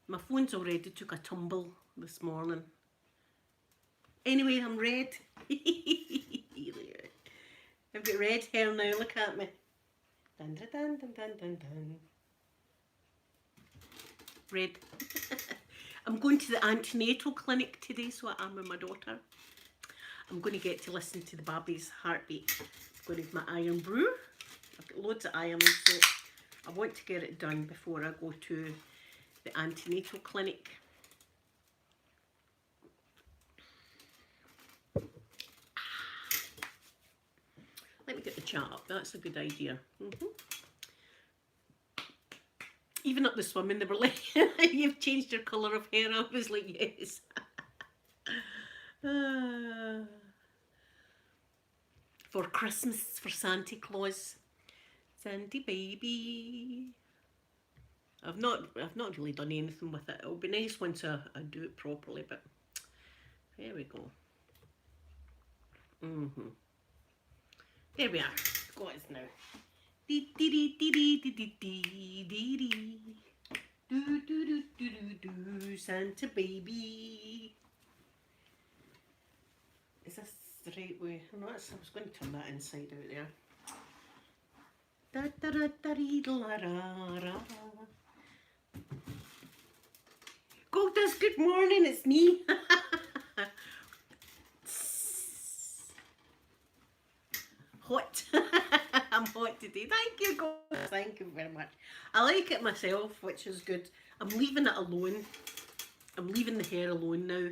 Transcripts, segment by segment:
My phone's already took a tumble this morning. Anyway, I'm red. I've got red hair now, look at me. Dun, dun, dun, dun, dun, dun, dun. Red. I'm going to the antenatal clinic today, so I am with my daughter. I'm going to get to listen to the baby's heartbeat. I'm going to have my iron brew. I've got loads of iron, so I want to get it done before I go to the antenatal clinic. Let me get the chat up, that's a good idea. Even up the swimming, they were like, you've changed your colour of hair. I was like, yes. For Christmas, for Santa Claus. Santa baby. I've not really done anything with it. It'll be nice once I do it properly, but there we go. There we are. Got it now. Dee dee dee dee dee dee dee dee dee. Do do do do do do. Santa baby. Is this the right way? No, I was going to turn that inside out there. Da da da da dee la ra ra. Goldust, good morning, it's me. Hot. I'm hot today. Thank you, Goldust. Thank you very much. I like it myself, which is good. I'm leaving it alone. I'm leaving the hair alone now.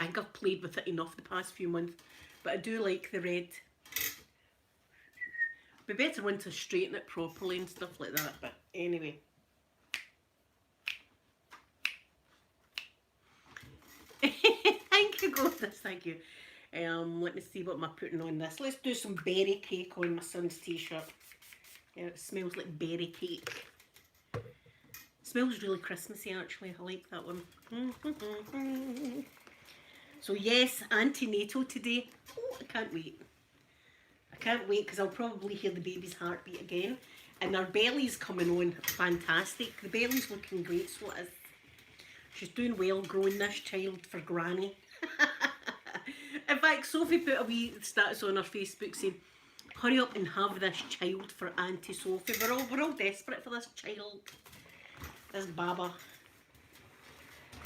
I think I've played with it enough the past few months, but I do like the red. It'd be better once I straighten it properly and stuff like that, but anyway. Thank you, Goldust, thank you. Let me see what am I putting on this. Let's do some berry cake on my son's t-shirt. Yeah, it smells like berry cake. It smells really Christmassy actually. I like that one. So yes, antenatal today. Oh, I can't wait. I can't wait because I'll probably hear the baby's heartbeat again. And our belly's coming on fantastic. The belly's looking great, so it is. She's doing well growing this child for Granny. In fact, Sophie put a wee status on her Facebook saying, hurry up and have this child for Auntie Sophie. We're all desperate for this child. This Baba.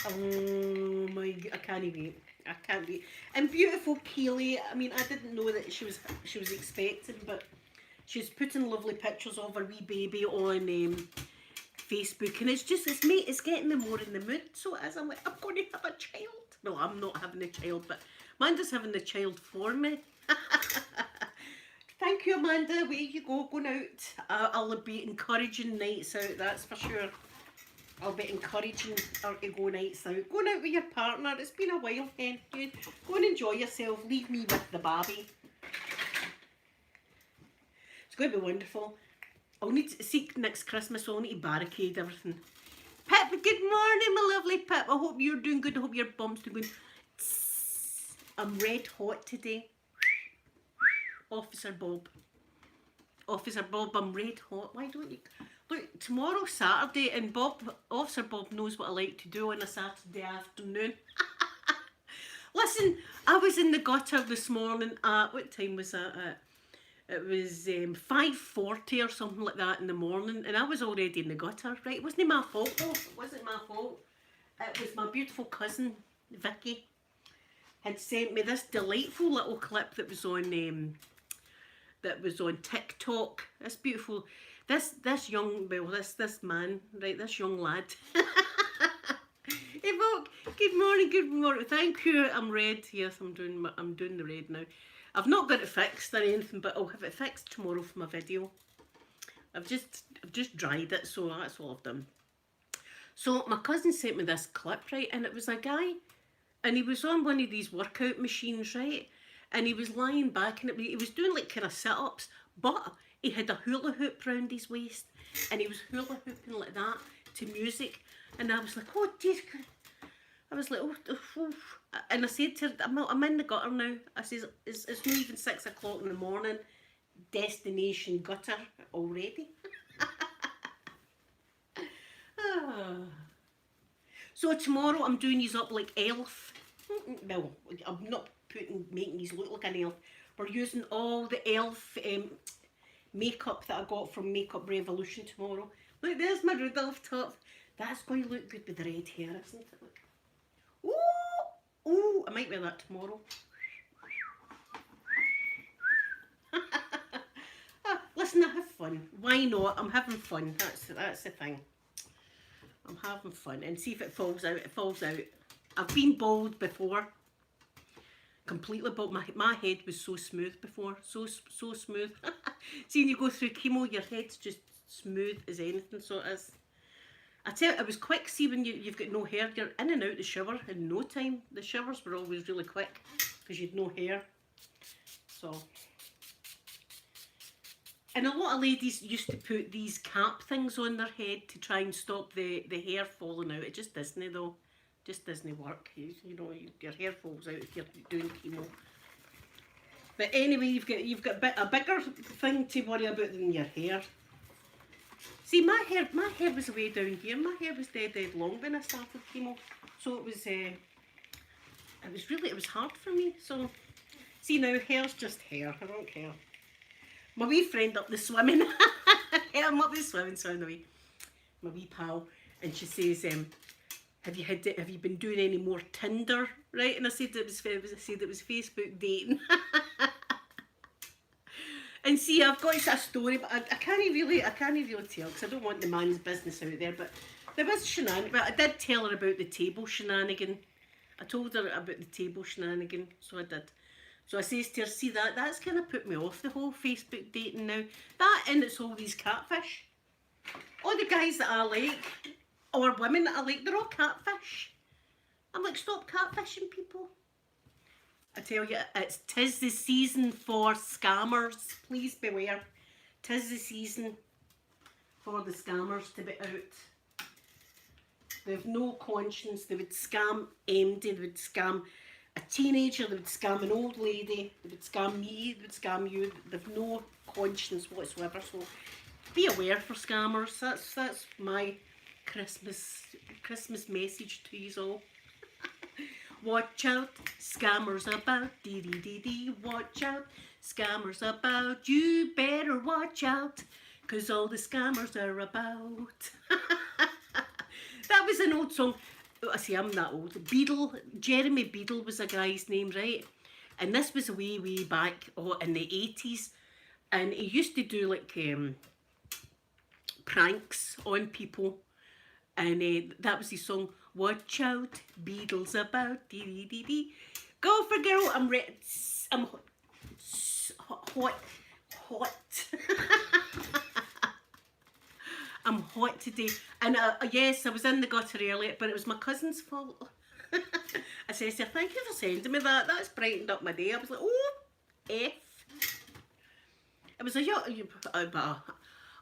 Oh my God, I can't wait. I can't wait. And beautiful Kaylee, I mean, I didn't know that she was expecting, but she's putting lovely pictures of her wee baby on Facebook, and it's getting me more in the mood. So as I'm like, I'm going to have a child. Well, I'm not having a child, but Amanda's having the child for me. Thank you, Amanda. Way you go, going out. I'll be encouraging nights out, that's for sure. I'll be encouraging her to go nights out. Going out with your partner. It's been a while, hen. Go and enjoy yourself. Leave me with the baby. It's going to be wonderful. I'll need to see next Christmas. I'll need to barricade everything. Pip, good morning, my lovely Pip. I hope you're doing good. I hope your bum's doing good. I'm red hot today. Officer Bob. Officer Bob, I'm red hot. Why don't you... Look, tomorrow's Saturday and Officer Bob knows what I like to do on a Saturday afternoon. Listen, I was in the gutter this morning at... What time was that at? It was 5:40 or something like that in the morning, and I was already in the gutter. Right, it wasn't my fault though. It wasn't my fault. It was my beautiful cousin, Vicky, had sent me this delightful little clip that was on TikTok. This beautiful, this young, well, this man, right, this young lad. Hey, Vogue, good morning, good morning. Thank you. I'm red. Yes, I'm doing the red now. I've not got it fixed or anything, but I'll have it fixed tomorrow for my video. I've just dried it, so that's all I've done. So my cousin sent me this clip, right, and it was a guy, and he was on one of these workout machines, right, and he was lying back, and he was doing like kind of sit-ups, but he had a hula hoop round his waist, and he was hula hooping like that to music, and I was like, oh dear. I was like, oh, and I said to her, I'm in the gutter now. I says, it's not even 6 o'clock in the morning. Destination gutter already. Oh, So tomorrow I'm doing these up like elf. Well, I'm not making these look like an elf. We're using all the elf makeup that I got from Makeup Revolution tomorrow. Look, there's my Rudolph top. That's going to look good with the red hair, isn't it? Look. Ooh, ooh, I might wear that tomorrow. Listen, I have fun. Why not? I'm having fun. That's the thing. I'm having fun. And see if it falls out. It falls out. I've been bald before. Completely bald. My head was so smooth before. So smooth. See, when you go through chemo, your head's just smooth as anything. So it is. I tell you, it was quick. See, when you've got no hair, you're in and out the shower in no time. The showers were always really quick because you'd no hair. So... And a lot of ladies used to put these cap things on their head to try and stop the hair falling out. It just doesn't though. Just doesn't work. You know, your hair falls out if you're doing chemo. But anyway, you've got a bigger thing to worry about than your hair. See, my hair was way down here. My hair was dead long when I started chemo. So it was hard for me. So see now, hair's just hair. I don't care. My wee friend up the swimming, yeah, I'm up the swimming, sorry, my wee pal, and she says, have you been doing any more Tinder, right? And I said it was Facebook dating. And see, I've got a story, but I can't really tell because I don't want the man's business out there. But there was shenanigan. But I did tell her about the table shenanigan. I told her about the table shenanigan, so I did. So I says to her, see that's kind of put me off the whole Facebook dating now. That and it's all these catfish. All the guys that I like, or women that I like, they're all catfish. I'm like, stop catfishing people. I tell you, tis the season for scammers. Please beware. Tis the season for the scammers to be out. They've no conscience. They would scam MD, they would scam a teenager, they would scam an old lady, they would scam me, they would scam you. They've no conscience whatsoever. So be aware for scammers. That's my Christmas message to you all. Watch out, scammers about, dee dee dee dee. Watch out, scammers about. You better watch out, 'cause all the scammers are about. That was an old song. I see, I'm that old. Jeremy Beadle was a guy's name, right? And this was way back in the 80s. And he used to do like pranks on people. And that was his song. Watch out, Beadle's about, dee dee dee dee. Go for girl, I'm ready. I'm hot. I'm hot today. And yes, I was in the gutter earlier, but it was my cousin's fault. I says to her, thank you for sending me that. That's brightened up my day. I was like, oh, F. It was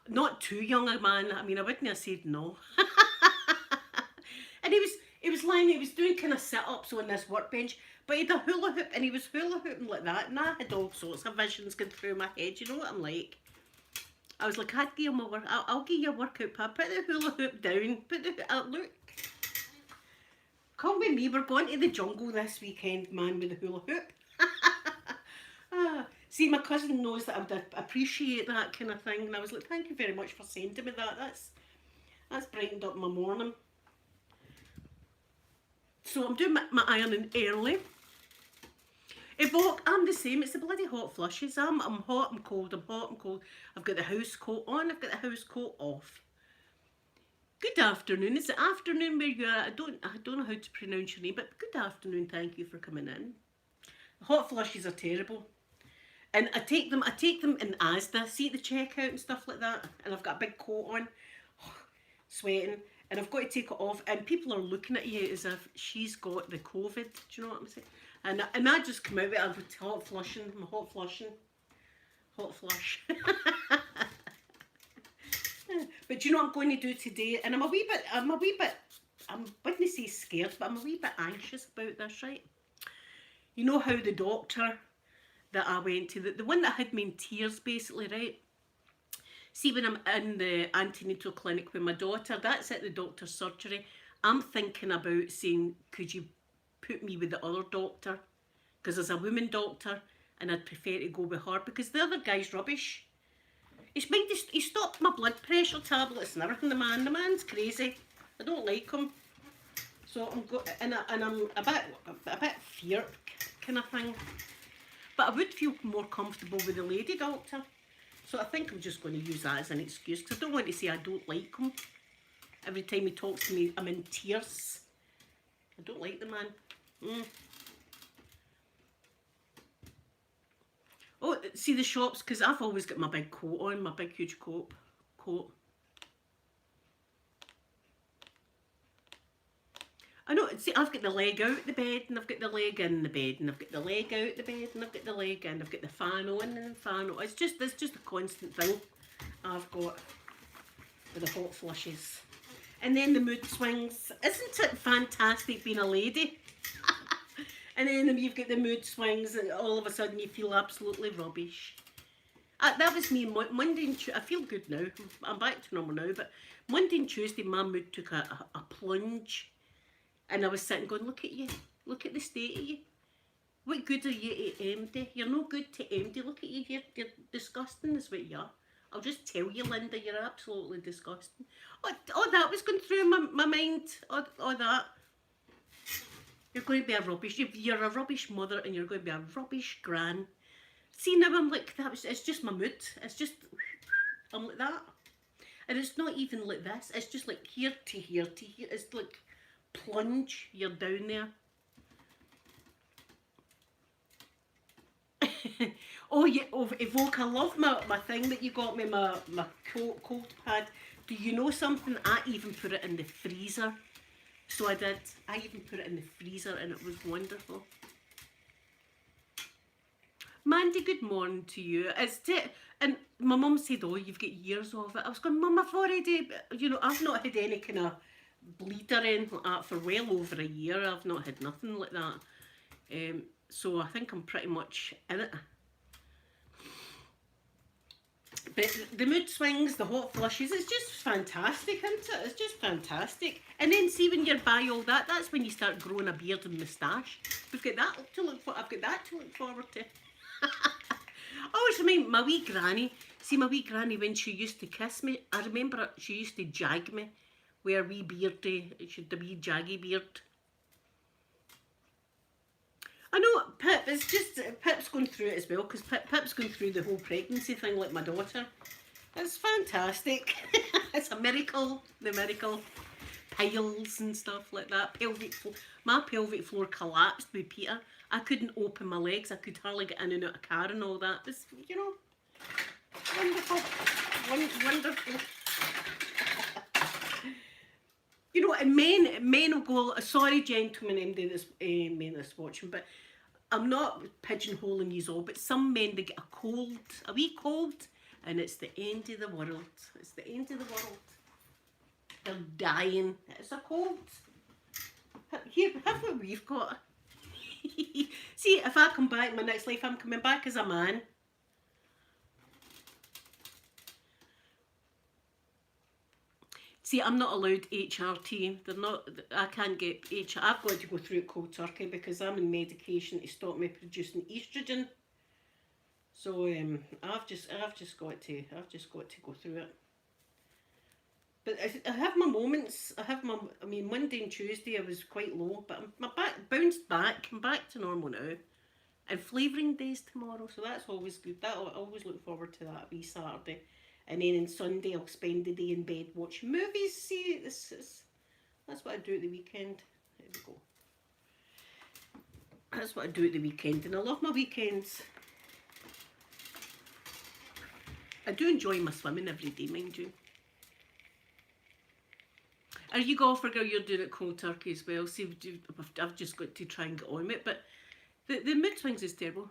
not too young a man. I mean, I wouldn't have said no. And he was lying, he was doing kind of sit-ups on this workbench, but he had a hula hoop and he was hula hooping like that, and I had all sorts of visions going through my head. You know what I'm like? I was like, I'll give you a workout pad. Put the hula hoop down. Look. Come with me. We're going to the jungle this weekend, man, with the hula hoop. See, my cousin knows that I would appreciate that kind of thing, and I was like, thank you very much for sending me that. That's brightened up my morning. So I'm doing my ironing early. Evoke, I'm the same. It's the bloody hot flushes. I'm hot, I'm cold, I'm hot, I'm cold. I've got the house coat on, I've got the house coat off. Good afternoon. Is it afternoon where you are? I don't know how to pronounce your name, but good afternoon. Thank you for coming in. Hot flushes are terrible. And I take them in Asda, see at the checkout and stuff like that. And I've got a big coat on, sweating. And I've got to take it off, and people are looking at you as if she's got the COVID. Do you know what I'm saying? And I just come out with it. I'm hot flushing. I'm hot flushing. Hot flush. But do you know what I'm going to do today? And I wouldn't say scared, but I'm a wee bit anxious about this, right? You know how the doctor that I went to, the one that had me in tears basically, right? See, when I'm in the antenatal clinic with my daughter, that's at the doctor's surgery. I'm thinking about saying, could you put me with the other doctor? Because there's a woman doctor and I'd prefer to go with her because the other guy's rubbish. He stopped my blood pressure tablets and everything, the man's crazy. I don't like him. So I'm a bit feared kind of thing. But I would feel more comfortable with the lady doctor. So I think I'm just going to use that as an excuse because I don't want to say I don't like him. Every time he talks to me, I'm in tears. I don't like the man. Oh, see the shops, because I've always got my big coat on, my big huge coat. I know, see, I've got the leg out the bed, and I've got the leg in the bed, and I've got the leg out the bed, and I've got the leg in, I've got the fan on and the fan on. It's just a constant thing I've got with the hot flushes. And then the mood swings. Isn't it fantastic being a lady? And then you've got the mood swings and all of a sudden you feel absolutely rubbish. That was me Monday and Tuesday. I feel good now. I'm back to normal now. But Monday and Tuesday my mood took a plunge. And I was sitting going, look at you. Look at the state of you. What good are you to MD? You're no good to MD. Look at you. You're disgusting is what you are. I'll just tell you, Linda, you're absolutely disgusting. Oh, that was going through my mind. All that. You're going to be a rubbish. You're a rubbish mother and you're going to be a rubbish gran. See, now I'm like, it's just my mood. It's just, I'm like that. And it's not even like this. It's just like here to here to here. It's like plunge. You're down there. Oh, yeah, Evoke, I love my thing that you got me, my cold pad. Do you know something? I even put it in the freezer. So I did. I even put it in the freezer and it was wonderful. Mandy, good morning to you. And my mum said, oh, you've got years of it. I was going, Mum, I've already, I've not had any kind of bleed or anything like that for well over a year. I've not had nothing like that. So I think I'm pretty much in it. But the mood swings, the hot flushes, it's just fantastic, isn't it? It's just fantastic. And then see when you're by all that, that's when you start growing a beard and moustache. I've got that to look forward to. Always remind my wee granny. See my wee granny when she used to kiss me, I remember she used to jag me with her wee beardy, she had the wee jaggy beard. I know Pip's going through it as well, because Pip's going through the whole pregnancy thing like my daughter. It's fantastic. It's a miracle, the miracle. Piles and stuff like that. My pelvic floor collapsed with Peter. I couldn't open my legs. I could hardly get in and out of car and all that. It's, wonderful. Wonderful. And men will go, sorry gentlemen, men that's watching, but I'm not pigeonholing you all, but some men, they get a wee cold, and it's the end of the world. It's the end of the world. They're dying. It's a cold. Here, have what we've got. See, if I come back in my next life, I'm coming back as a man. See, I'm not allowed HRT. I can't get HR. I've got to go through it cold turkey because I'm in medication to stop me producing estrogen. So I've just got to go through it. But I have my moments. Monday and Tuesday I was quite low, but my back bounced back. I'm back to normal now. And flavouring days tomorrow, so that's always good. I always look forward to that wee Saturday. And then on Sunday I'll spend the day in bed watching movies. See, that's what I do at the weekend. There we go. That's what I do at the weekend, and I love my weekends. I do enjoy my swimming every day, mind you. Are you golfer girl? You're doing it cold turkey as well. See, I've just got to try and get on with it, but the mood swings is terrible.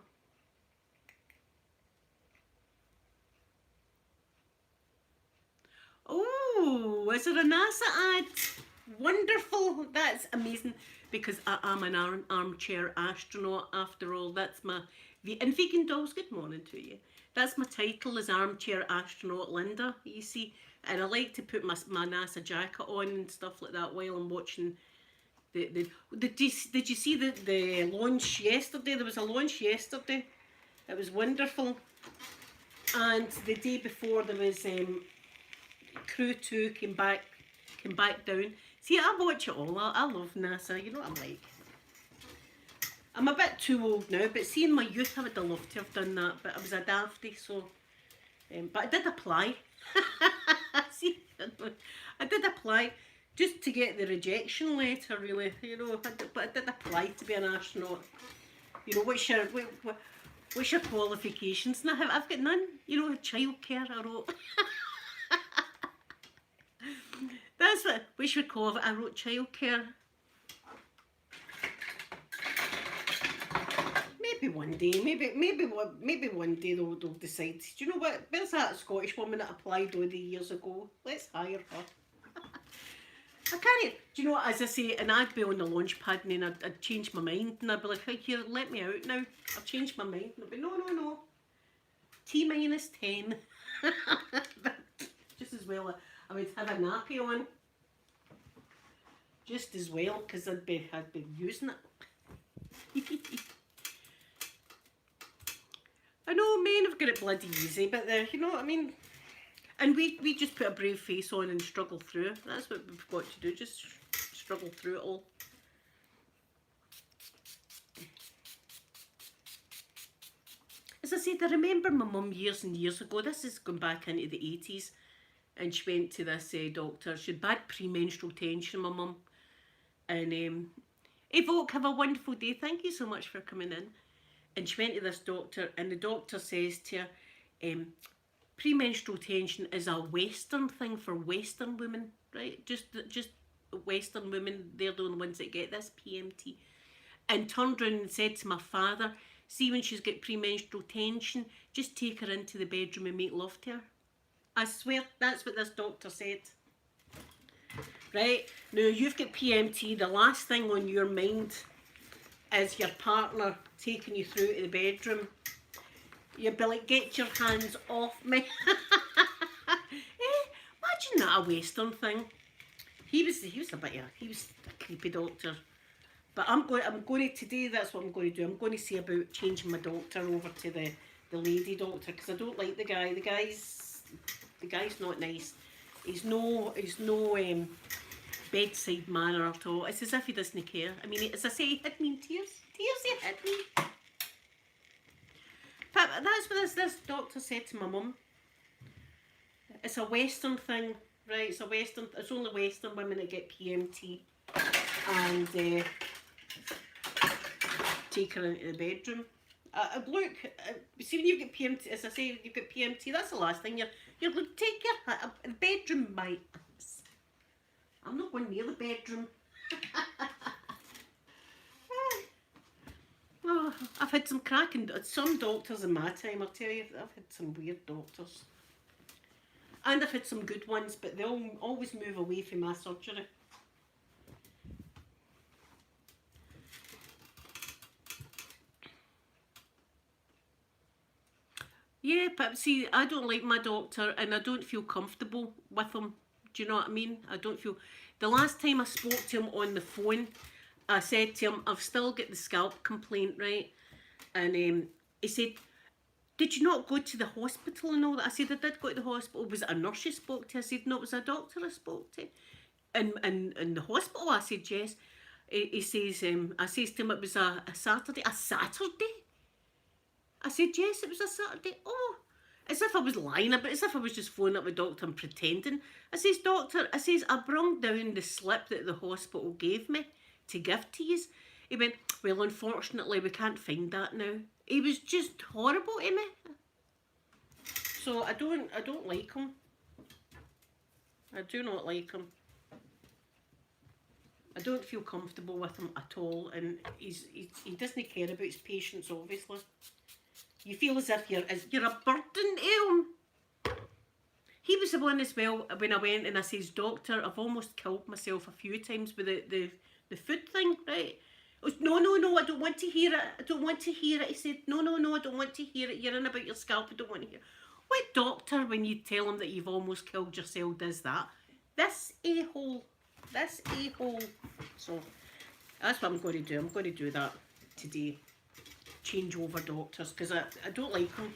Oh, is it a NASA ad? Wonderful. That's amazing, because I am an armchair astronaut after all. That's my... And Vegan Dolls, good morning to you. That's my title, is Armchair Astronaut Linda. You see, And I like to put my NASA jacket on and stuff like that while I'm watching did you see the launch yesterday? There was a launch yesterday. It was wonderful. And the day before there was Crew 2 came back down. See, I watch it all. I love NASA. You know what I'm like. I'm a bit too old now, but see, in my youth I would have loved to have done that, but I was a dafty, so... but I did apply. See, I did apply just to get the rejection letter, really, you know, but I did apply to be an astronaut. You know, what's your qualifications? And I've got none. You know, childcare I wrote. That's what's your qualification? I wrote childcare. Maybe one day, maybe one day they'll decide. Do you know what? There's that Scottish woman that applied all the years ago. Let's hire her. I can't. Do you know what? As I say, and I'd be on the launch pad and then I'd change my mind and I'd be like, hey, here, let me out now. I've changed my mind. And I'd be, no. T-10. Just as well, I would have a nappy on. Just as well, because I'd be using it. I know men have got it bloody easy, but you know what I mean? And we just put a brave face on and struggle through. That's what we've got to do, just struggle through it all. As I said, I remember my mum years and years ago, this is going back into the 80s, and she went to this doctor. She had bad premenstrual tension, my mum. And, Evoke, have a wonderful day. Thank you so much for coming in. And she went to this doctor, and the doctor says to her, premenstrual tension is a Western thing for Western women, right? Just Western women, they're the only ones that get this PMT. And turned around and said to my father, see, when she's got premenstrual tension, just take her into the bedroom and make love to her. I swear, that's what this doctor said. Right, now you've got PMT, the last thing on your mind is your partner taking you through to the bedroom. You'd be like, get your hands off me. Imagine that a Western thing. He was a creepy doctor. But I'm going to today, that's what I'm going to do. I'm going to see about changing my doctor over to the lady doctor, because I don't like the guy. The guy's not nice. He's no bedside manner at all. It's as if he doesn't care. I mean, as I say, he hid me in tears. Tears, he hid me. But that's what this doctor said to my mum. It's a Western thing, right? It's a Western. It's only Western women that get PMT, and take her into the bedroom. Look, see, when you get PMT, as I say, you've got PMT. That's the last thing you're going to take your bedroom, my ass. I'm not going near the bedroom. Oh, I've had some some doctors in my time, I'll tell you. I've had some weird doctors. And I've had some good ones, but they always move away from my surgery. Yeah, but see, I don't like my doctor and I don't feel comfortable with him. Do you know what I mean? I don't feel... The last time I spoke to him on the phone, I said to him, I've still got the scalp complaint, right? And he said, did you not go to the hospital and all that? I said, I did go to the hospital. Was it a nurse you spoke to? I said, no, it was a doctor I spoke to. And in the hospital, I said, yes. He says, I says to him, it was a Saturday. A Saturday? I said, yes, it was a Saturday. Oh, as if I was lying, but as if I was just phoning up the doctor and pretending. I says, doctor, I brung down the slip that the hospital gave me to give to you. He went, well, unfortunately, we can't find that now. He was just horrible to me. So I don't like him. I do not like him. I don't feel comfortable with him at all, and he doesn't care about his patients, obviously. You feel as if you're a burden to him. He was the one as well, when I went and I says, doctor, I've almost killed myself a few times with the food thing, right? I was, no, I don't want to hear it. I don't want to hear it. He said, no, I don't want to hear it. You're in about your scalp, I don't want to hear it. What doctor, when you tell him that you've almost killed yourself, does that? This a-hole. This a-hole. So, that's what I'm going to do. I'm going to do that today. Change over doctors, because I don't like them.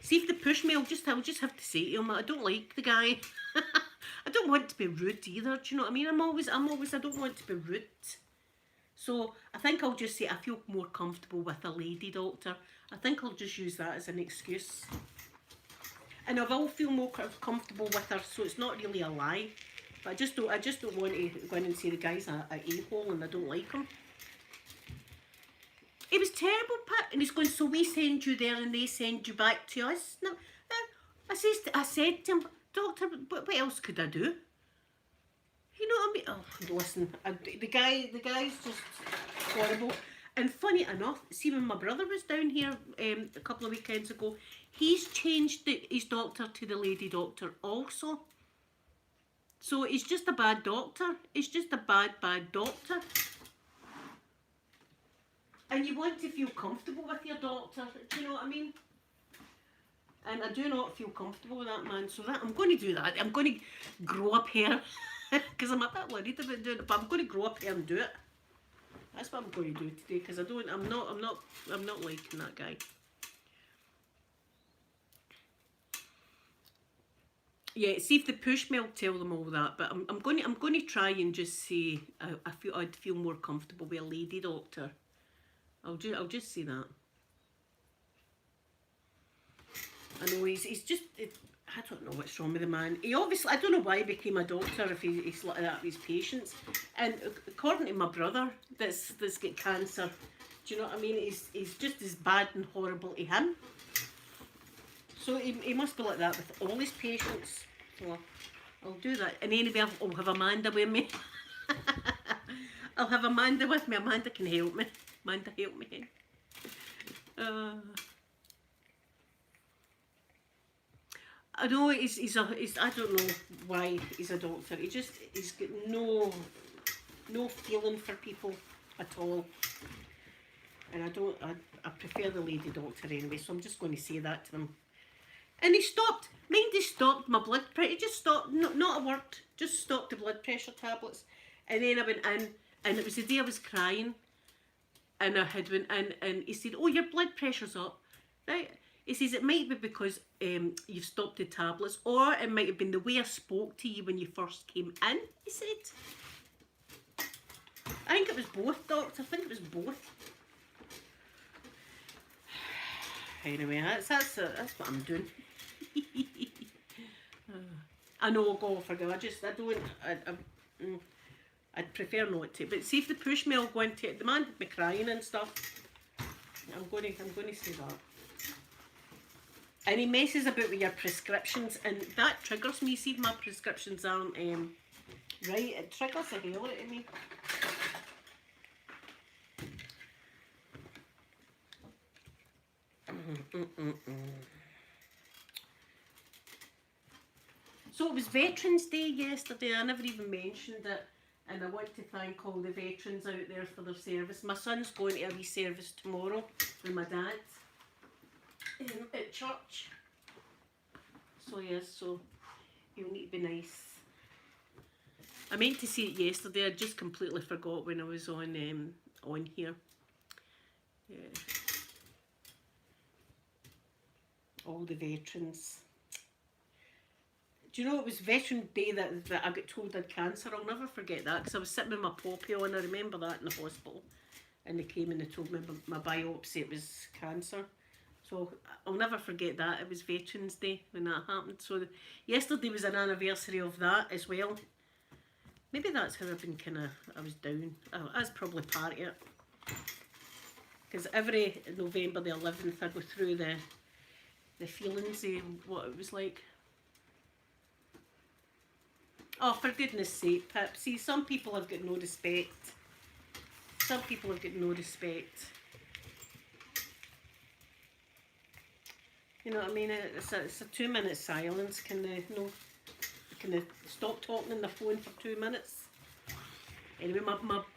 See if they push me, I'll just have to say to him that I don't like the guy. I don't want to be rude either, do you know what I mean? I don't want to be rude. So I think I'll just say I feel more comfortable with a lady doctor. I think I'll just use that as an excuse. And I will feel more comfortable with her, so it's not really a lie. But I just don't want to go in and say the guy's a a-hole and I don't like him. It was terrible, Pat. And he's going, so we send you there and they send you back to us. No, I said to him, doctor, what else could I do? You know what I mean? Oh, listen, the guy's just horrible. And funny enough, see when my brother was down here a couple of weekends ago, he's changed his doctor to the lady doctor also. So he's just a bad doctor. He's just a bad doctor. And you want to feel comfortable with your doctor, do you know what I mean? And I do not feel comfortable with that man, so that I'm going to do that. I'm going to grow up here, because I'm a bit worried about doing it, but I'm going to grow up here and do it. That's what I'm going to do today, because I'm not liking that guy. Yeah, see if they push me, I'll tell them all that. But I'm going to try and just say I'd feel more comfortable with a lady doctor. I'll just say that. I know he's just. I don't know what's wrong with the man. He obviously, I don't know why he became a doctor if he's like that with his patients. And according to my brother, that's got cancer. Do you know what I mean? He's just as bad and horrible to him. So he must be like that with all his patients. So I'll do that. And anyway, I'll have Amanda with me. I'll have Amanda with me. Amanda can help me. Amanda, help me. I know he's I don't know why he's a doctor. He's got no feeling for people at all. And I prefer the lady doctor anyway, so I'm just going to say that to them. And he stopped my blood pressure. He just stopped, not a word, just stopped the blood pressure tablets. And then I went in, and it was the day I was crying. And I had went in, and he said, oh, your blood pressure's up. Right? He says, it might be because you've stopped the tablets, or it might have been the way I spoke to you when you first came in, he said. I think it was both, doctor. I think it was both. Anyway, that's what I'm doing. I know, go forgive. I'd prefer not to. But see if they push me, I'll go into it. The man had me crying and stuff. I'm going to say that. And he messes about with your prescriptions, and that triggers me. See if my prescriptions aren't right, it triggers the hell out of me. So it was Veterans Day yesterday. I never even mentioned it, and I want to thank all the veterans out there for their service. My son's going to a wee service tomorrow with my dad at church. So yes, so he'll need to be nice. I meant to say it yesterday. I just completely forgot when I was on here. Yeah. All the veterans. Do you know it was Veteran Day that I got told I had cancer? I'll never forget that, because I was sitting with my poppy on. I remember that in the hospital, and they came and they told me my biopsy it was cancer. So I'll never forget that. It was Veterans Day when that happened. So yesterday was an anniversary of that as well. Maybe that's how I've been I was down. Oh, that's probably part of it. Because every November the 11th I go through the feelings of what it was like. Oh, for goodness sake, Pip. See, some people have got no respect. Some people have got no respect. You know what I mean? It's a 2-minute silence. Can they stop talking on the phone for 2 minutes? Anyway,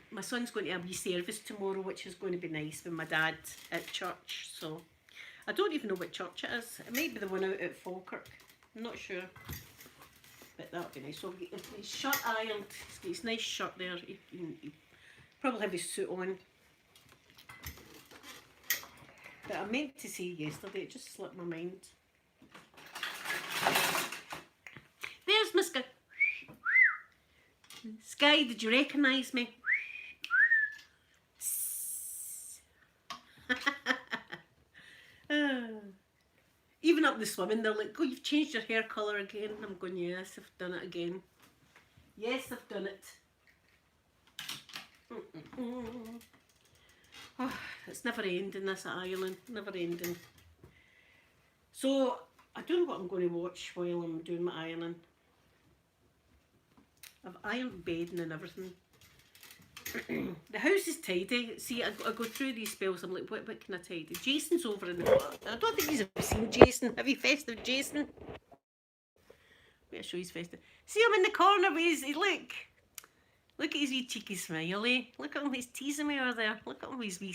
my son's going to have a wee service tomorrow, which is going to be nice with my dad at church. So I don't even know what church it is. It might be the one out at Falkirk. I'm not sure. But that would be nice. So his shirt ironed. He's got his nice shirt there. He probably have his suit on. But I meant to say yesterday, it just slipped my mind. There's Miss Sky. Sky, did you recognise me? Even up the swimming, they're like, oh, you've changed your hair colour again. I'm going, yes, I've done it again. Yes, I've done it. Oh, it's never ending, this at Ireland. Never ending. So, I don't know what I'm going to watch while I'm doing my ironing. I've ironed bedding and everything. The house is tidy. See, I go through these spells. I'm like, what can I tidy? Jason's over in the... I don't think he's ever seen Jason. Have you festive Jason? Wait, I'll show you his festive. See him in the corner with his... Look. Look at his wee cheeky smile, eh? Look at him, he's teasing me over there. Look at him, his wee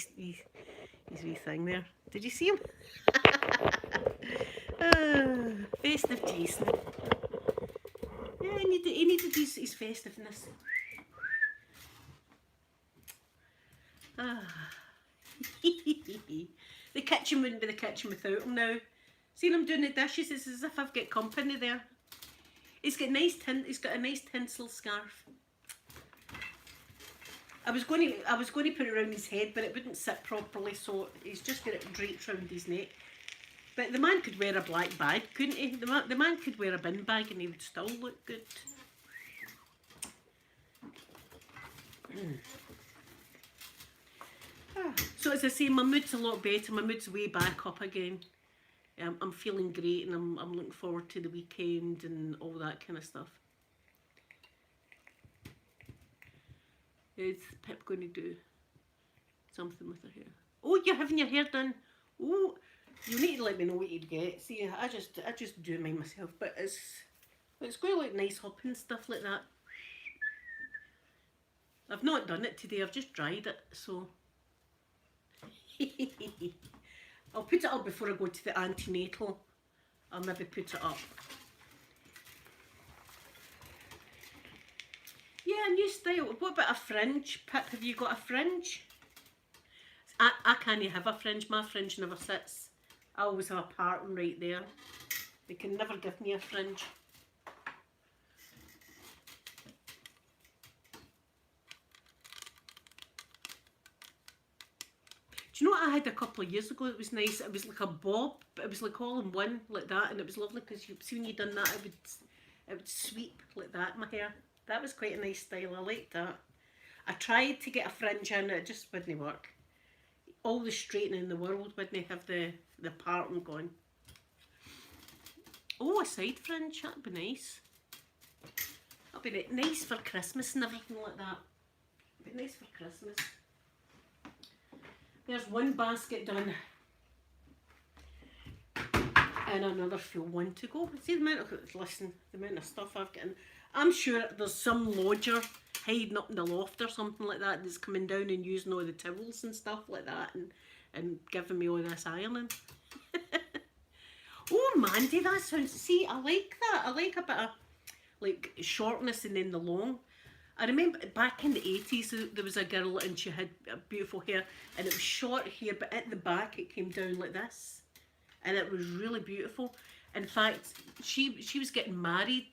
thing there. Did you see him? Festive Jason. Yeah, he needed his festiveness. The kitchen wouldn't be the kitchen without him now. Seeing him doing the dishes, it's as if I've got company there. He's got a nice tinsel scarf. I was going to put it around his head, but it wouldn't sit properly, so he's just got it draped around his neck. But the man could wear a black bag, couldn't he? The man could wear a bin bag and he would still look good. So as I say, my mood's a lot better. My mood's way back up again. I'm feeling great, and I'm looking forward to the weekend and all that kind of stuff. Is Pip going to do something with her hair? Oh, you're having your hair done. Oh, you need to let me know what you'd get. See, I just do mine myself, but it's going to look nice up and stuff like that. I've not done it today. I've just dried it, so I'll put it up before I go to the antenatal. I'll maybe put it up. Yeah, new style. What about a fringe? Pip, have you got a fringe? I can't have a fringe. My fringe never sits. I always have a pattern right there. They can never give me a fringe. Do you know what I had a couple of years ago? It was nice. It was like a bob, but it was like all in one, like that, and it was lovely because you see when you done that, it would sweep like that in my hair. That was quite a nice style. I liked that. I tried to get a fringe in, it just wouldn't work. All the straightening in the world wouldn't have the pattern going. Oh, a side fringe, that'd be nice. That'd be nice for Christmas and everything like that. It'd be nice for Christmas. There's one basket done. And another full one to go. See the amount of stuff I've got in. I'm sure there's some lodger hiding up in the loft or something like that that's coming down and using all the towels and stuff like that and giving me all this ironing. Oh, Mandy, that sounds... See, I like that. I like a bit of like shortness and then the long. I remember back in the 80s there was a girl and she had beautiful hair and it was short hair, but at the back it came down like this. And it was really beautiful. In fact, she was getting married,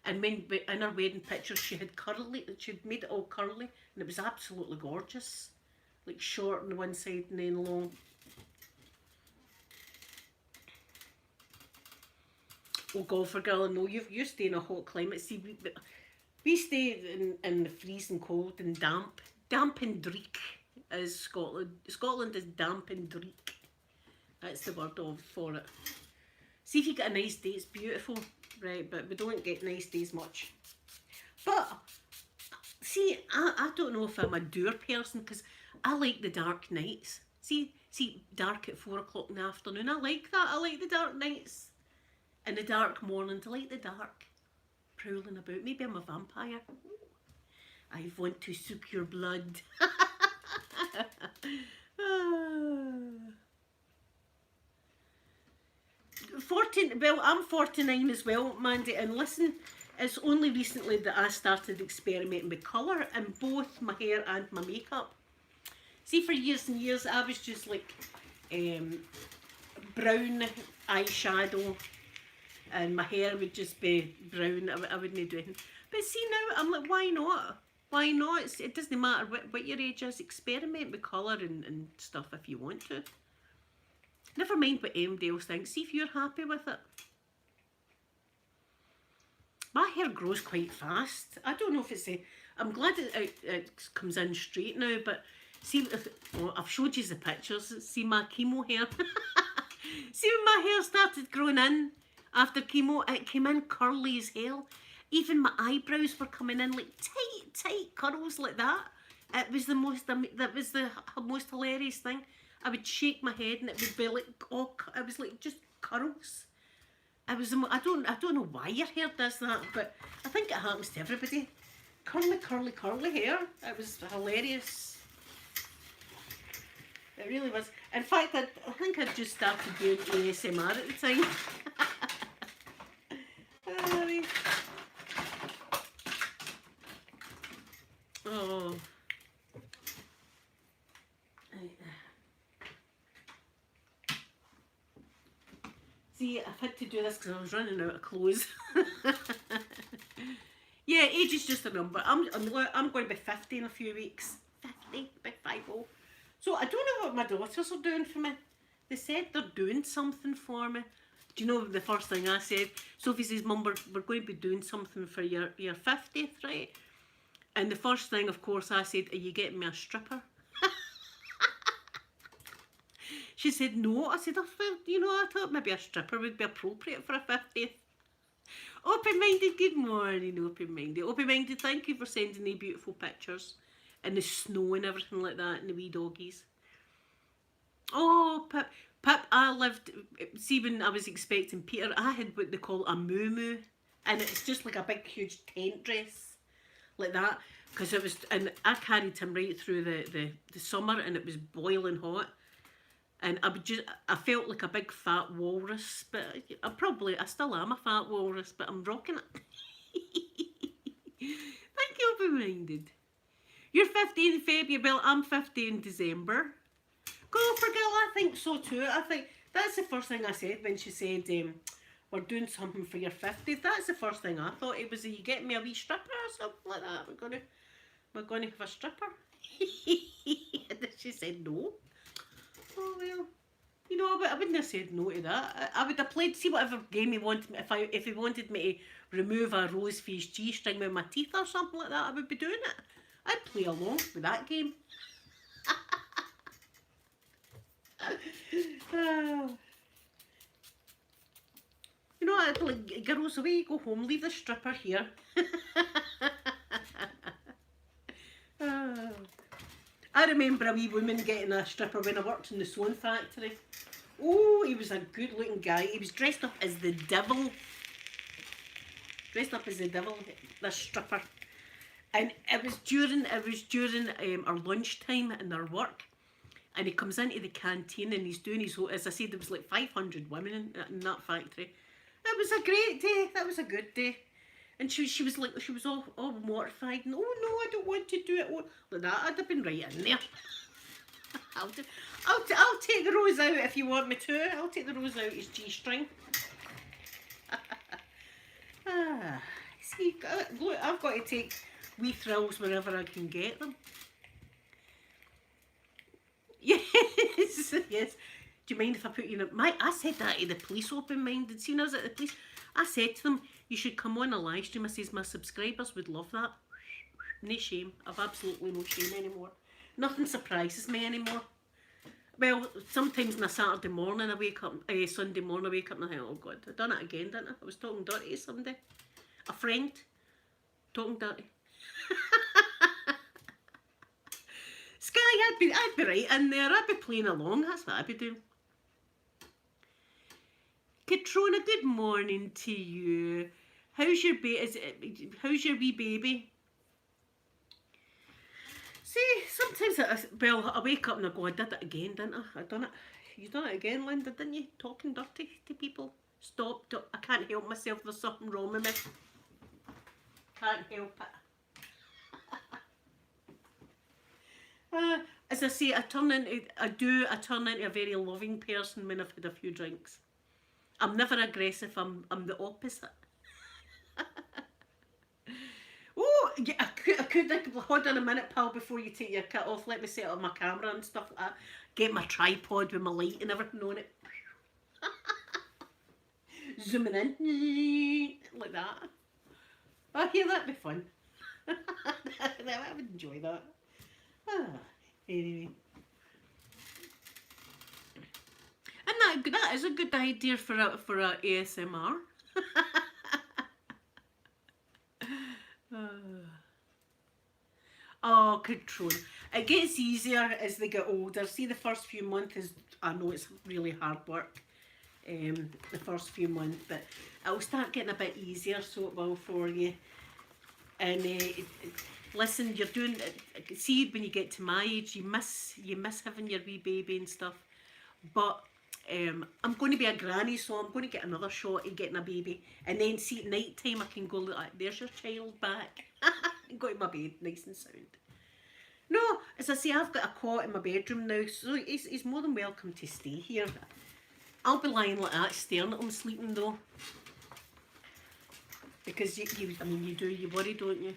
and in her wedding picture she'd made it all curly, and it was absolutely gorgeous. Like short on one side and then long. Oh God, for girl, no, you stay in a hot climate. See, we stay in the freezing cold and damp. Damp and dreek is Scotland. Scotland is damp and dreek. That's the word for it. See if you get a nice day, it's beautiful, right? But we don't get nice days much. But, see, I don't know if I'm a doer person because I like the dark nights. See, dark at 4 o'clock in the afternoon, I like that. I like the dark nights. And the dark mornings, I like the dark. Prowling about. Maybe I'm a vampire. I want to suck your blood. well, I'm 49 as well, Mandy, and listen, it's only recently that I started experimenting with colour in both my hair and my makeup. See, for years and years, I was just like brown eyeshadow, and my hair would just be brown. I wouldn't do anything. But see now, I'm like, why not? Why not? It doesn't matter what your age is. Experiment with colour and stuff if you want to. Never mind what anybody else thinks. See if you're happy with it. My hair grows quite fast. I don't know if it's I'm glad it comes in straight now, but see, well, I've showed you the pictures. See my chemo hair. See when my hair started growing in after chemo, it came in curly as hell. Even my eyebrows were coming in like tight curls like that. It was the most hilarious thing. I would shake my head and it would be like, oh, it was like just curls. I don't know why your hair does that, but I think it happens to everybody. Curly hair. It was hilarious. It really was. In fact, I think I'd just started doing ASMR at the time. Oh. See, I've had to do this because I was running out of clothes. Yeah, age is just a number. I'm going to be 50 in a few weeks. 50, big 50. So I don't know what my daughters are doing for me. They said they're doing something for me. Do you know the first thing I said? Sophie says, Mum, we're going to be doing something for your 50th, right? And the first thing, of course, I said, are you getting me a stripper? She said, no. I said, I thought maybe a stripper would be appropriate for a 50th. Open-minded, good morning, open-minded. Open-minded, thank you for sending me beautiful pictures. And the snow and everything like that, and the wee doggies. Oh, Pip, I lived, see when I was expecting Peter, I had what they call a moo-moo. And it's just like a big, huge tent dress. Like that. Because it was, and I carried him right through the summer and it was boiling hot. And I felt like a big fat walrus, but I still am a fat walrus, but I'm rocking it. Thank you, open-minded. You're 50 in February, I'm 50 in December. Go for girl, I think so too. I think that's the first thing I said when she said, we're doing something for your 50th. That's the first thing I thought. It was, are you getting me a wee stripper or something like that? We're going to have a stripper. And she said no. Oh well, you know, I wouldn't have said no to that. I would have played, see whatever game he wanted me, if he wanted me to remove a rose for his G-string with my teeth or something like that, I would be doing it. I'd play along with that game. You know, I'd like, girls, away you go home, leave the stripper here. I remember a wee woman getting a stripper when I worked in the sewing factory. Oh, he was a good looking guy. He was dressed up as the devil. Dressed up as the devil, this stripper. And it was during our lunchtime in our work. And he comes into the canteen and he's doing his whole, as I said, there was like 500 women in that factory. It was a great day. That was a good day. And she was all mortified. And, oh no, I don't want to do it. Oh, like that, I'd have been right in there. I'll take the rose out if you want me to. I'll take the rose out his G-string. See, look, I've got to take wee thrills wherever I can get them. Yes, yes. Do you mind if I put you in I said that to the police, open-minded. See, when I was at the police, I said to them, you should come on a live stream. I says, my subscribers would love that. No shame. I've absolutely no shame anymore. Nothing surprises me anymore. Well, sometimes on a Saturday morning I wake up, Sunday morning I wake up and I think, oh God, I done it again, didn't I? I was talking dirty to somebody. A friend. Talking dirty. Sky, I'd be right in there. I'd be playing along. That's what I'd be doing. Katrona, good morning to you. How's your how's your wee baby? See, sometimes I wake up and I go, I did it again, didn't I? I done it. You done it again, Linda, didn't you? Talking dirty to people. Stop. I can't help myself. There's something wrong with me. Can't help it. As I say, I turn into a very loving person when I've had a few drinks. I'm never aggressive. I'm the opposite. Oh, yeah, I could hold on a minute, pal, before you take your kit off. Let me set up my camera and stuff like that. Get my tripod with my light and everything on it. Zooming in like that. I hear that'd be fun. I would enjoy that. Anyway. And that is a good idea for a ASMR. Oh, control. It gets easier as they get older. See, the first few months is, I know it's really hard work, the first few months, but it'll start getting a bit easier, so it will for you. And listen, you're doing. See, when you get to my age, you miss having your wee baby and stuff. But I'm going to be a granny, so I'm going to get another shot at getting a baby, and then see at night time I can go look like, there's your child back. And go to my bed nice and sound. No, as I say, I've got a cot in my bedroom now, so he's more than welcome to stay here. I'll be lying like that, staring at him sleeping though. Because you worry, don't you?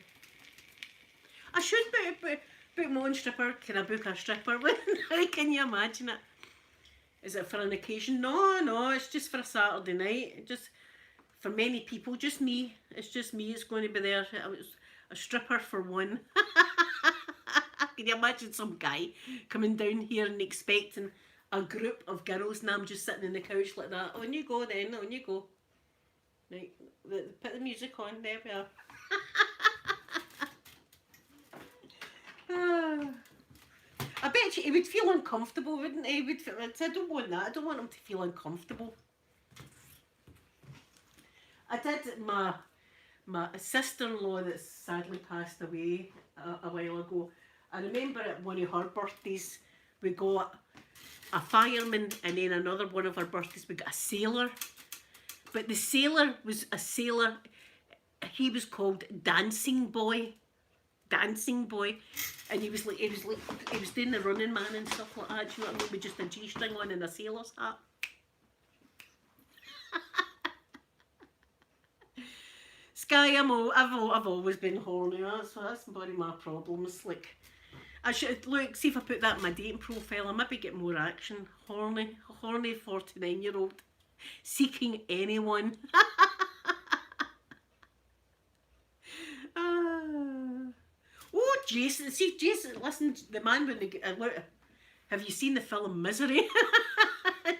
I should book my own stripper. Can I book a stripper? How can you imagine it? Is it for an occasion? No, it's just for a Saturday night. Just for many people, just me. It's just me. It's going to be there. It's a stripper for one. Can you imagine some guy coming down here and expecting a group of girls, and I'm just sitting on the couch like that? On you go then, on you go. Right, put the music on, there we are. I bet you he would feel uncomfortable, wouldn't he? I don't want that. I don't want him to feel uncomfortable. I did my sister-in-law that sadly passed away a while ago. I remember at one of her birthdays we got a fireman, and then another one of her birthdays we got a sailor. But the sailor was a sailor. He was called Dancing Boy, and he was doing the Running Man and stuff like that. You know what I mean? With just a G-string on and a sailor's hat. Sky, I've always been horny. That's one of my problems. Like, I should look, see if I put that in my dating profile, I maybe get more action. Horny 49-year-old seeking anyone. Oh, Jason! See, Jason. Listen, the man when they get. Have you seen the film Misery?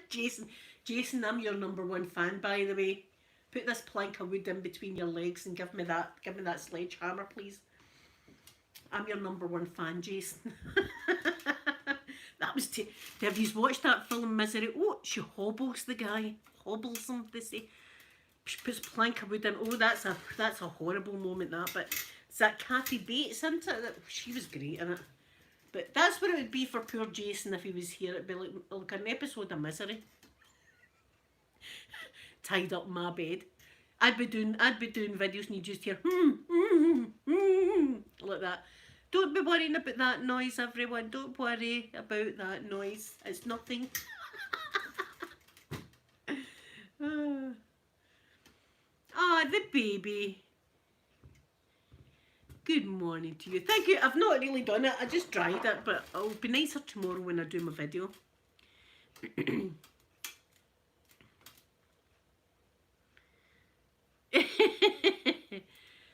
Jason, I'm your #1 fan, by the way. Put this plank of wood in between your legs and give me that sledgehammer, please. I'm your #1 fan, Jason. That was have you watched that film Misery? Oh, she hobbles the guy. Hobbles him, they say. She puts a plank of wood in. Oh, that's a horrible moment, that. But it's that Kathy Bates, isn't it? She was great in it. But that's what it would be for poor Jason if he was here. It'd be like an episode of Misery. Tied up in my bed. I'd be doing videos and you just hear like that. Don't be worrying about that noise, everyone. Don't worry about that noise. It's nothing. The baby. Good morning to you. Thank you. I've not really done it. I just dried it, but it'll be nicer tomorrow when I do my video.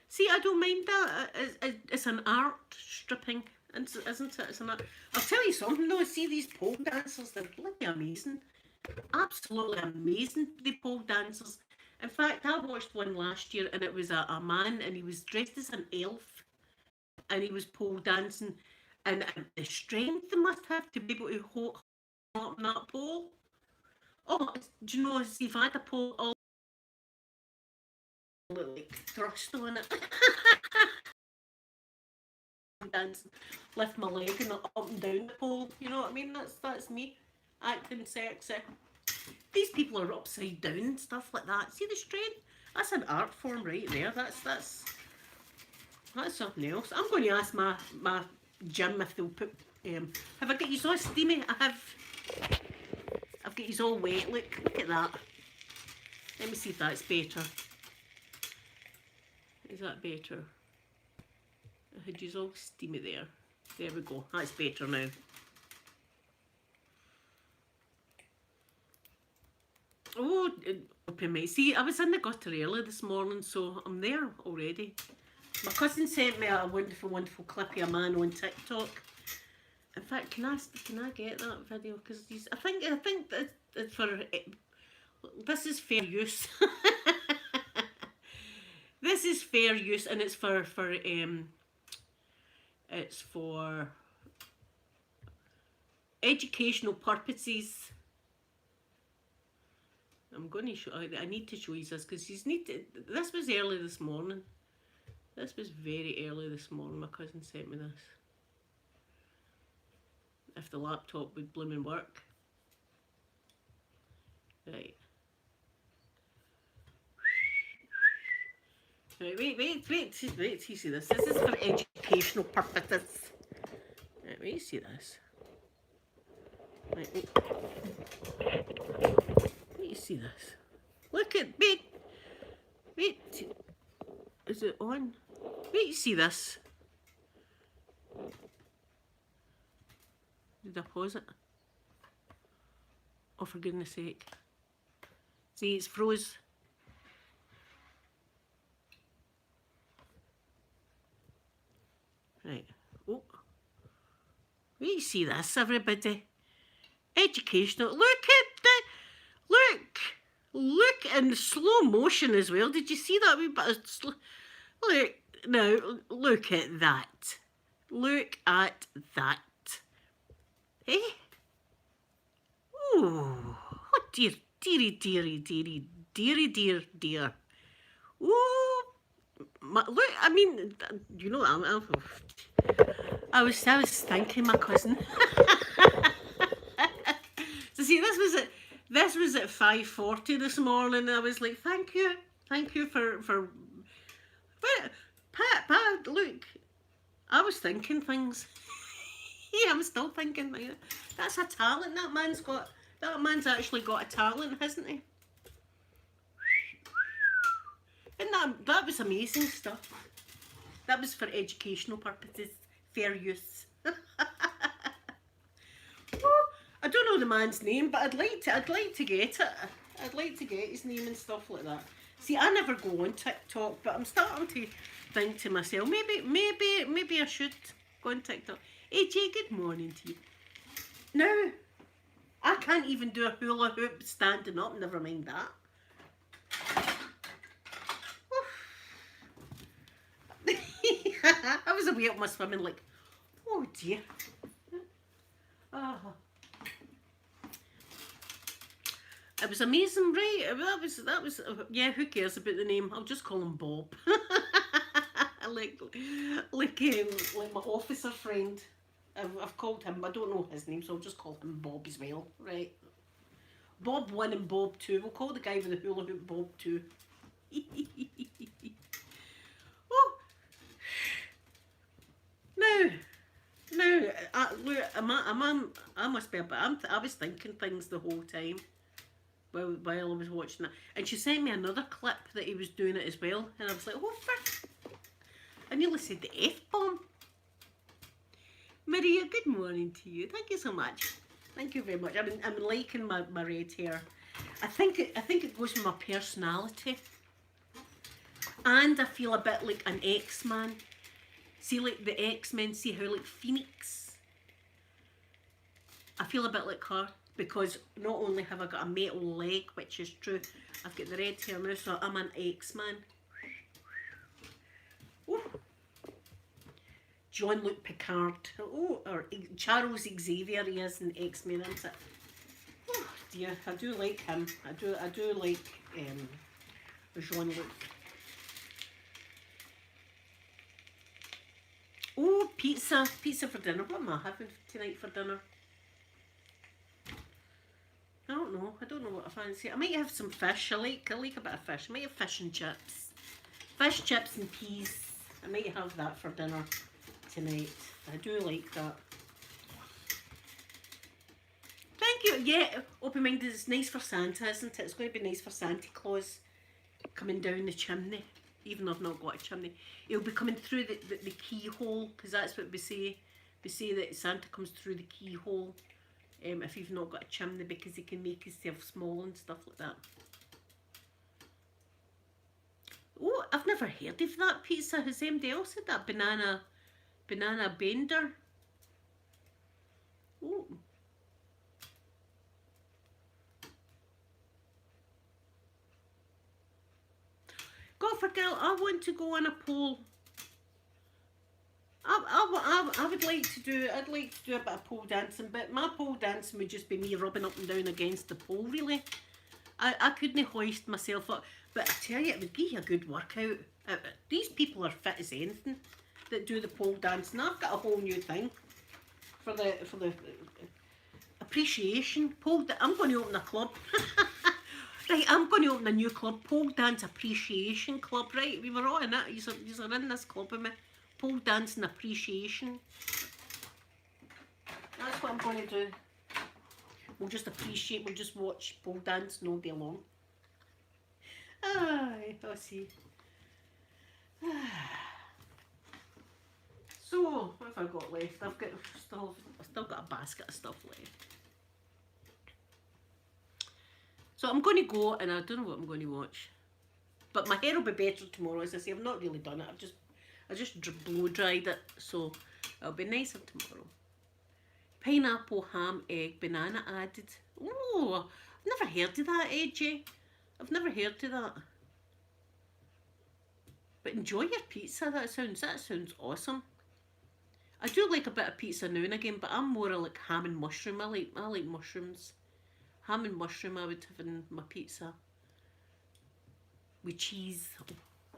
See, I don't mind that. It's an art, stripping, isn't it? It's an art. I'll tell you something though. See these pole dancers, they're bloody amazing. Absolutely amazing, the pole dancers. In fact, I watched one last year and it was a man and he was dressed as an elf and he was pole dancing, and the strength they must have to be able to hold up that pole. Oh, do you know, see if I had a pole all like thrust on it. Dancing, lift my leg and up and down the pole. You know what I mean? That's me acting sexy. These people are upside down and stuff like that. See the strain? That's an art form right there. That's something else. I'm going to ask my gym if they'll put. Have I got you all steamy? I've got you all wet. Look at that. Let me see if that's better. Is that better? I had you all steamy there. There we go. That's better now. Oh, open me. See, I was in the gutter early this morning, so I'm there already. My cousin sent me a wonderful, wonderful clip of a man on TikTok. In fact, can I get that video? Because I think that it's for. This is fair use. This is fair use, and it's for educational purposes. I'm going to show. I need to show you this because you need to. This was early this morning. This was very early this morning. My cousin sent me this. If the laptop would blooming work. Right. Right, wait, you see this. This is for educational purposes. Right, wait, you see this. Right, wait, you see this. Look at, wait, is it on? Wait, you see this. Did I pause it? Oh, for goodness sake. See, it's froze. Right. Oh. Wait, you see this, everybody? Educational. Look at the. Look in slow motion as well. Did you see that wee bit of slow? Look now. Look at that. Look at that. Eh? Oh dear, dear. Oh, look. I mean, you know, I was thanking my cousin. So see, this was at 5:40 this morning. I was like, thank you for. But Pat, look, I was thinking things. Yeah, I'm still thinking things. That's a talent that man's got. That man's actually got a talent, hasn't he? And that was amazing stuff. That was for educational purposes, fair use. Oh, I don't know the man's name, but I'd like to get it. I'd like to get his name and stuff like that. See, I never go on TikTok, but I'm starting to think to myself, maybe I should go on TikTok. AJ, good morning to you. No, I can't even do a hula hoop standing up, never mind that. I was away up my swimming like, oh dear. Oh. It was amazing, right? That was yeah, who cares about the name? I'll just call him Bob. like my officer friend. I've called him, I don't know his name, so I'll just call him Bob as well, right? Bob 1 and Bob 2. We'll call the guy with the hula hoop Bob 2. Oh. No, look, I must be a bit, I was thinking things the whole time while I was watching it. And she sent me another clip that he was doing it as well. And I was like, oh, fuck. I nearly said the F-bomb. Maria, good morning to you. Thank you so much. Thank you very much. I'm liking my red hair. I think it goes with my personality. And I feel a bit like an X-Man. See, like the X-Men, see how like Phoenix? I feel a bit like her because not only have I got a metal leg, which is true, I've got the red hair now, so I'm an X-Man. Jean-Luc Picard. Oh, or Charles Xavier, he is in X-Men, isn't it? Oh dear, I do like him. I do like Jean-Luc. Oh, pizza for dinner. What am I having tonight for dinner? I don't know. I don't know what I fancy. I might have some fish. I like a bit of fish. I might have fish and chips. Fish, chips and peas. I might have that for dinner tonight. I do like that. Thank you. Yeah, open minded. It's nice for Santa, isn't it? It's going to be nice for Santa Claus coming down the chimney. Even though I've not got a chimney, he'll be coming through the keyhole, because that's what we say. We say that Santa comes through the keyhole. If you've not got a chimney, because he can make himself small and stuff like that. Oh, I've never heard of that pizza. Has anybody else had that? Banana bender? Oh. God for girl, I want to go on a pole. I would like to do, I'd like to do a bit of pole dancing, but my pole dancing would just be me rubbing up and down against the pole, really. I couldn't hoist myself up, but I tell you, it would give you a good workout. These people are fit as anything that do the pole dancing. I've got a whole new thing for the appreciation pole. I'm going to open a club. Right, I'm going to open a new club, Pole Dance Appreciation Club. Right, we were all in it. You're in this club with me. Pole Dancing Appreciation. That's what I'm going to do. We'll just appreciate, we'll just watch pole dance all day long. Aye, I'll see. So, what have I got left? I've still got a basket of stuff left. So I'm going to go, and I don't know what I'm going to watch. But my hair will be better tomorrow. As I say, I've not really done it. I just blow dried it, so it'll be nicer tomorrow. Pineapple, ham, egg, banana added. Oh, I've never heard of that, AJ. I've never heard of that. But enjoy your pizza. That sounds awesome. I do like a bit of pizza now and again, but I'm more like ham and mushroom. I like mushrooms. Ham and mushroom I would have in my pizza. With cheese.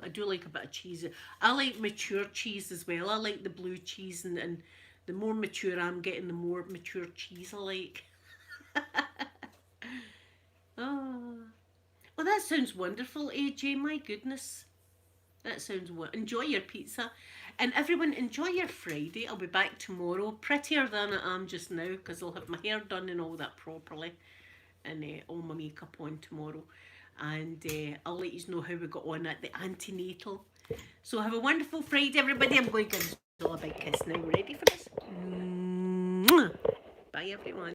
I do like a bit of cheese. I like mature cheese as well. I like the blue cheese, and the more mature I'm getting, the more mature cheese I like. Oh. Well, that sounds wonderful, AJ. My goodness. That sounds wonderful. Enjoy your pizza. And everyone, enjoy your Friday. I'll be back tomorrow. Prettier than I am just now, because I'll have my hair done and all that properly. And all my makeup on tomorrow. And I'll let you know how we got on at the antenatal. So have a wonderful Friday, everybody. I'm going to give you all a big kiss now. Ready for this? Bye, everyone.